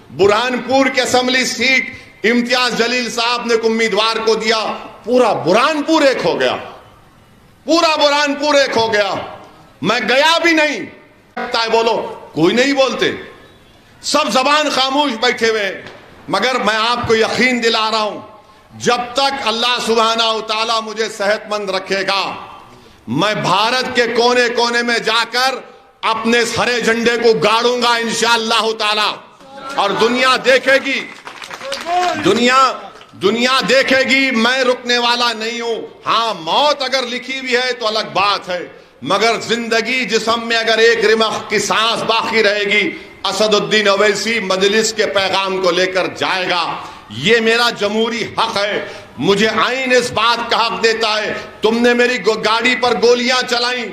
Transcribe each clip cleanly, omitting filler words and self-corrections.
برہانپور کی assembly seat امتیاز جلیل صاحب نے امیدوار کو دیا، پورا برہانپور ایک ہو گیا، پورا برہانپور ایک ہو گیا۔ میں گیا بھی نہیں، بولو کوئی نہیں بولتے، سب زبان خاموش بیٹھے ہوئے، مگر میں آپ کو یقین دلا رہا ہوں جب تک اللہ سبحانہ و تعالیٰ مجھے صحت مند رکھے گا، میں بھارت کے کونے کونے میں جا کر اپنے ہرے جھنڈے کو گاڑوں گا انشاءاللہ تعالیٰ، اور دنیا دیکھے گی، دنیا دیکھے گی میں رکنے والا نہیں ہوں۔ ہاں موت اگر لکھی بھی ہے تو الگ بات ہے، مگر زندگی جسم میں اگر ایک رمق کی سانس باقی رہے گی، اسد الدین اویسی مجلس کے پیغام کو لے کر جائے گا۔ یہ میرا جمہوری حق ہے، مجھے آئین اس بات کا حق دیتا ہے۔ تم نے میری گاڑی پر گولیاں چلائیں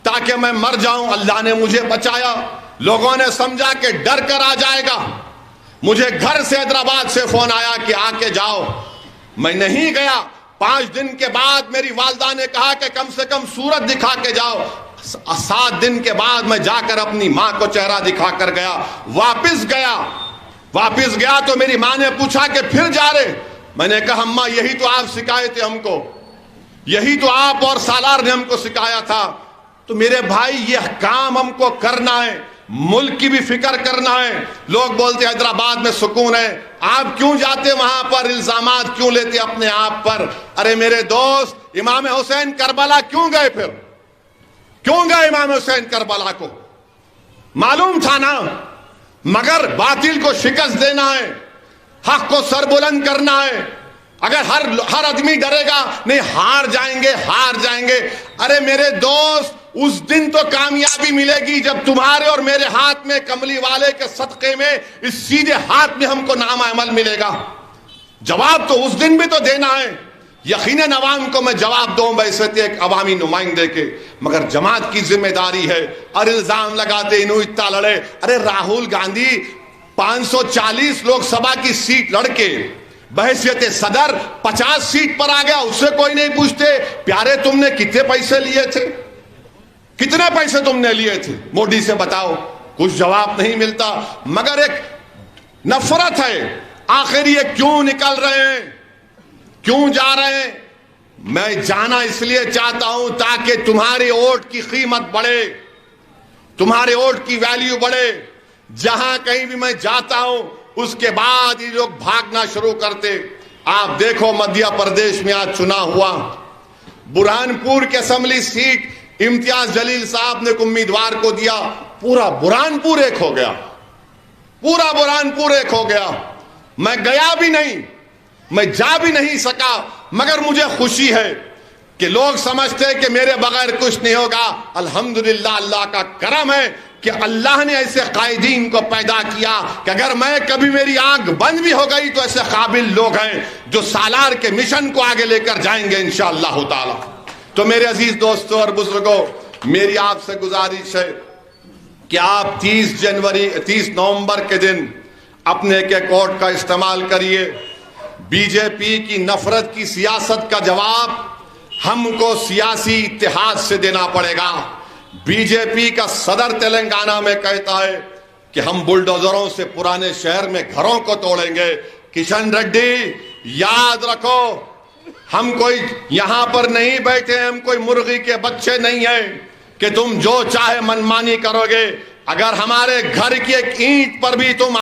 تاکہ میں مر جاؤں، اللہ نے مجھے بچایا۔ لوگوں نے سمجھا کہ ڈر کر آ جائے گا، مجھے گھر سے حیدرآباد سے فون آیا کہ آ کے جاؤ، میں نہیں گیا۔ 5 دن کے بعد میری والدہ نے کہا کہ کم سے کم صورت دکھا کے جاؤ۔ 7 دن کے بعد میں جا کر اپنی ماں کو چہرہ دکھا کر گیا۔ واپس گیا تو میری ماں نے پوچھا کہ پھر جا رہے؟ میں نے کہا اماں یہی تو آپ سکھائے تھے ہم کو، یہی تو آپ اور سالار نے ہم کو سکھایا تھا۔ تو میرے بھائی یہ کام ہم کو کرنا ہے، ملک کی بھی فکر کرنا ہے۔ لوگ بولتے حیدرآباد میں سکون ہے، آپ کیوں جاتے وہاں پر، الزامات کیوں لیتے اپنے آپ پر؟ ارے میرے دوست، امام حسین کربلا کیوں گئے؟ پھر کیوں گئے امام حسین کربلا کو؟ معلوم تھا نا، مگر باطل کو شکست دینا ہے، حق کو سر بلند کرنا ہے۔ اگر ہر آدمی ڈرے گا نہیں ہار جائیں گے، ارے میرے دوست اس دن تو کامیابی ملے گی جب تمہارے اور میرے ہاتھ میں، کملی والے کے صدقے میں، اس سیدھے ہاتھ میں ہم کو نام عمل ملے گا۔ جواب تو اس دن بھی تو دینا ہے، یقیناً عوام کو میں جواب دوں بحیثیت ایک عوامی نمائندے کے، مگر جماعت کی ذمہ داری ہے۔ اور الزام لگاتے انہوں اتنا لڑے، ارے راہل گاندھی 540 لوک سبھا کی سیٹ لڑ کے بحیثیت صدر 50 سیٹ پر آ گیا، اس سے کوئی نہیں پوچھتے پیارے تم نے کتنے پیسے لیے تھے، کتنے پیسے تم نے لیے تھے، مودی سے بتاؤ، کچھ جواب نہیں ملتا۔ مگر ایک نفرت ہے، آخر یہ کیوں نکل رہے ہیں، کیوں جا رہے ہیں؟ میں جانا اس لیے چاہتا ہوں تاکہ تمہارے ووٹ کی قیمت بڑھے، تمہارے ووٹ کی ویلیو بڑھے۔ جہاں کہیں بھی میں جاتا ہوں اس کے بعد یہ لوگ بھاگنا شروع کرتے۔ آپ دیکھو مدھیہ پردیش میں آج چناؤ ہوا، برہانپور کی اسمبلی سیٹ امتیاز جلیل صاحب نے امیدوار کو دیا، پورا برہانپور ایک ہو گیا، پورا برہانپور ایک ہو گیا۔ میں گیا بھی نہیں، میں جا بھی نہیں سکا، مگر مجھے خوشی ہے کہ لوگ سمجھتے کہ میرے بغیر کچھ نہیں ہوگا۔ الحمدللہ اللہ کا کرم ہے کہ اللہ نے ایسے قائدین کو پیدا کیا کہ اگر میں کبھی میری آنکھ بند بھی ہو گئی تو ایسے قابل لوگ ہیں جو سالار کے مشن کو آگے لے کر جائیں گے انشاءاللہ تعالی۔ تو میرے عزیز دوستوں اور بزرگوں، میری آپ سے گزارش ہے کہ آپ 30 نومبر کے دن اپنے ایک ووٹ کا استعمال کریے۔ بی جے پی کی نفرت کی سیاست کا جواب ہم کو سیاسی اتحاد سے دینا پڑے گا۔ بی جے پی کا صدر تلنگانہ میں کہتا ہے کہ ہم بلڈوزروں سے پرانے شہر میں گھروں کو توڑیں گے۔ کشن ریڈی یاد رکھو، ہم کوئی یہاں پر نہیں بیٹھے، ہم کوئی مرغی کے بچے نہیں ہیں کہ تم جو چاہے منمانی کرو گے۔ اگر ہمارے گھر کی ایک اینٹ پر بھی تم